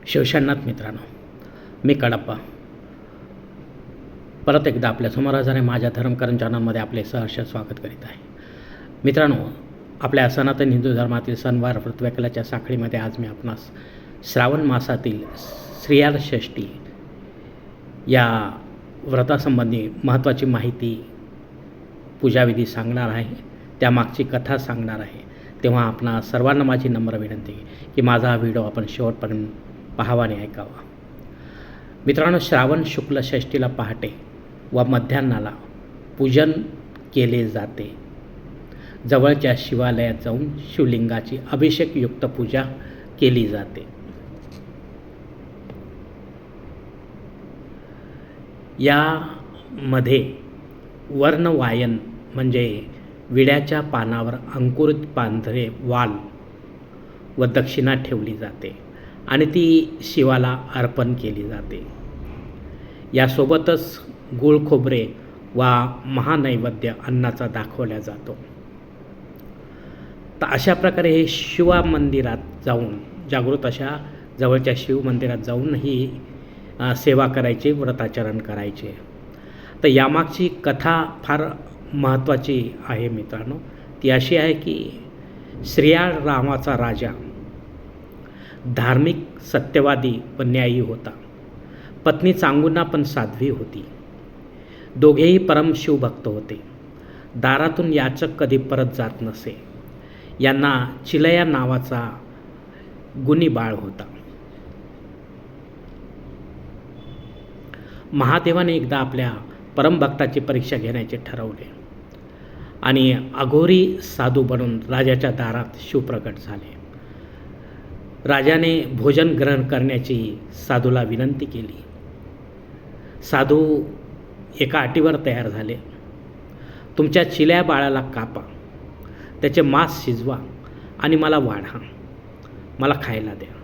शिवशनाथ मित्रांनो, मी कडप्पा परत एकदा आपल्यासमोर हजर आहे. माझ्या धर्मकरण चॅनलमध्ये आपले सहर्ष स्वागत करीत आहे. मित्रांनो, आपल्या सनातन हिंदू धर्मातील सणवार ऋत्विकाच्या साखळीमध्ये आज मी आपणास श्रावण मासातील श्रीयाळ षष्ठी या व्रतासंबंधी महत्त्वाची माहिती, पूजाविधी सांगणार आहे. त्यामागची कथा सांगणार आहे. तेव्हा आपणा सर्वांना माझी नम्र विनंती की माझा हा व्हिडिओ आपण शेवटपर्यंत पाहावा आणि ऐकावा. मित्रांनो, श्रावण शुक्ल षष्ठीला पहाटे व मध्यान्नाला पूजन केले जाते. जवळच्या शिवालयात जाऊन शिवलिंगाची अभिषेकयुक्त पूजा केली जाते. यामध्ये वर्णवायन म्हणजे विड्याच्या पानावर अंकुरित पांढरे वाल व दक्षिणा ठेवली जाते आणि ती शिवाला अर्पण केली जाते. यासोबतच गूळ खोबरे व महानैवेद्य अन्नाचा दाखवला जातो. तर अशा प्रकारे हे शिवमंदिरात जाऊन, जागृत अशा जवळच्या शिवमंदिरात जाऊन ही सेवा करायची, व्रताचरण करायचे. तर यामागची कथा फार महत्त्वाची आहे मित्रांनो. ती अशी आहे की श्रीयाळ रामाचा राजा धार्मिक, सत्यवादी व न्यायी होता. पत्नी चांगुना पण साध्वी होती. दोघेही परम शिवभक्त होते. दारातून याचक कधी परत जात नसे. यांना चिलया नावाचा गुणी बाळ होता. महादेवाने एकदा आपल्या परमभक्ताची परीक्षा घेण्याचे ठरवले आणि अघोरी साधू बनून राजाच्या दारात शिवप्रकट झाले. राजाने भोजन ग्रहण करण्याची साधूला विनंती केली. साधू एका अटीवर तयार झाले. तुमच्या चिल्या बाळाला कापा, त्याचे मांस शिजवा आणि मला वाढा, मला खायला द्या.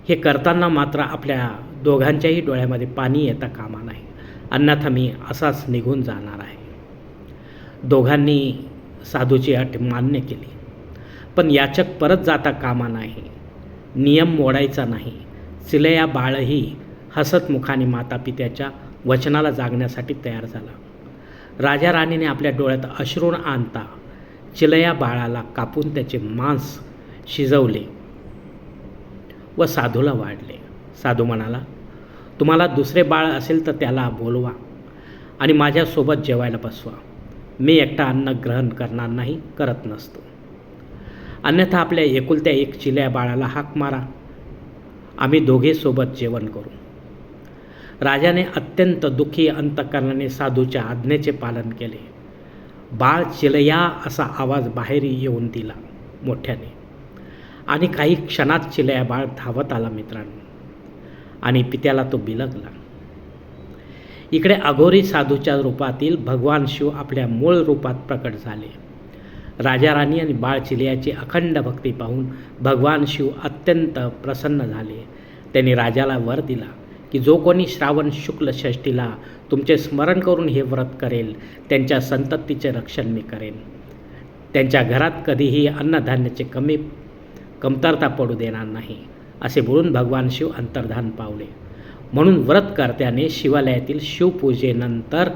हे करताना मात्र आपल्या दोघांच्याही डोळ्यामध्ये पाणी येता कामा नाही, अन्यथा मी असाच निघून जाणार आहे. दोघांनी साधूची अट मान्य केली. पण याचक परत जाता कामा नाही, नियम मोडायचा नाही. चिलया बाळही हसत मुखाने मातापित्याच्या वचनाला जागण्यासाठी तयार झाला. राजा राणीने आपल्या डोळ्यात अश्रू आणता चिलया बाळाला कापून त्याचे मांस शिजवले व साधूला वाढले. साधू म्हणाला, तुम्हाला दुसरे बाळ असेल तर त्याला बोलवा आणि माझ्यासोबत जेवायला बसवा. मी एकटा अन्न ग्रहण करणार नाही, करत नसतो. अन्यथा आपल्या एकुलत्या एक चिल्या बाळाला हाक मारा, आम्ही दोघे सोबत जेवण करू. राजाने अत्यंत दुःखी अंतकरणाने साधूच्या आज्ञेचे पालन केले. बाळ चिलया असा आवाज बाहेर येऊन दिला मोठ्याने आणि काही क्षणात चिलया बाळ धावत आला मित्रांनो आणि पित्याला तो बिलगला. इकडे अघोरी साधूच्या रूपातील भगवान शिव आपल्या मूळ रूपात प्रकट झाले. राजा राणी आणि बाळ चिलयाची अखंड भक्ती पाहून भगवान शिव अत्यंत प्रसन्न झाले. त्यांनी राजाला वर दिला की जो कोणी श्रावण शुक्ल षष्ठीला तुमचे स्मरण करून हे व्रत करेल, त्यांच्या संततीचे रक्षण मी करेन. त्यांच्या घरात कधीही अन्नधान्याचे कमतरता पडू देणार नाही, असे बोलून भगवान शिव अंतर्धान पावले. म्हणून व्रतकर्त्याने शिवालयातील शिवपूजेनंतर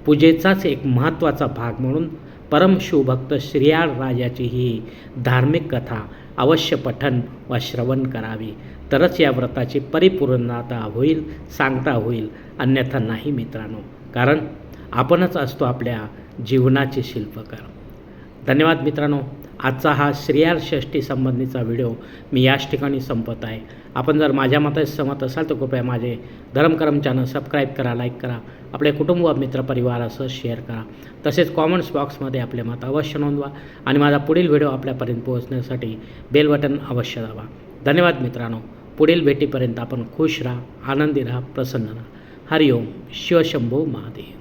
पूजेचाच एक महत्त्वाचा भाग म्हणून परमशिवभक्त श्रीयाळ राजाची ही धार्मिक कथा अवश्य पठन व श्रवण करावी, तरच या व्रताची परिपूर्णता होईल, सांगता होईल, अन्यथा नाही मित्रांनो. कारण आपणच असतो आपल्या जीवनाचे शिल्पकार. धन्यवाद मित्रांनो. आजचा हा श्रीयाळ षष्ठी संबंधीचा व्हिडिओ मी याच ठिकाणी संपत आहे. आपण जर माझ्या मताशी सहमत असाल तर कृपया माझे धर्मकरम चॅनल सबस्क्राईब करा, लाईक करा, आपले कुटुंब व मित्रपरिवारासह शेअर करा. तसेच कॉमेंट्स बॉक्समध्ये आपले मत अवश्य नोंदवा आणि माझा पुढील व्हिडिओ आपल्यापर्यंत पोहोचण्यासाठी बेल बटन अवश्य दाबा. धन्यवाद मित्रांनो. पुढील भेटीपर्यंत आपण खुश राहा, आनंदी राहा, प्रसन्न राहा. हरिओम. शिवशंभो महादेव.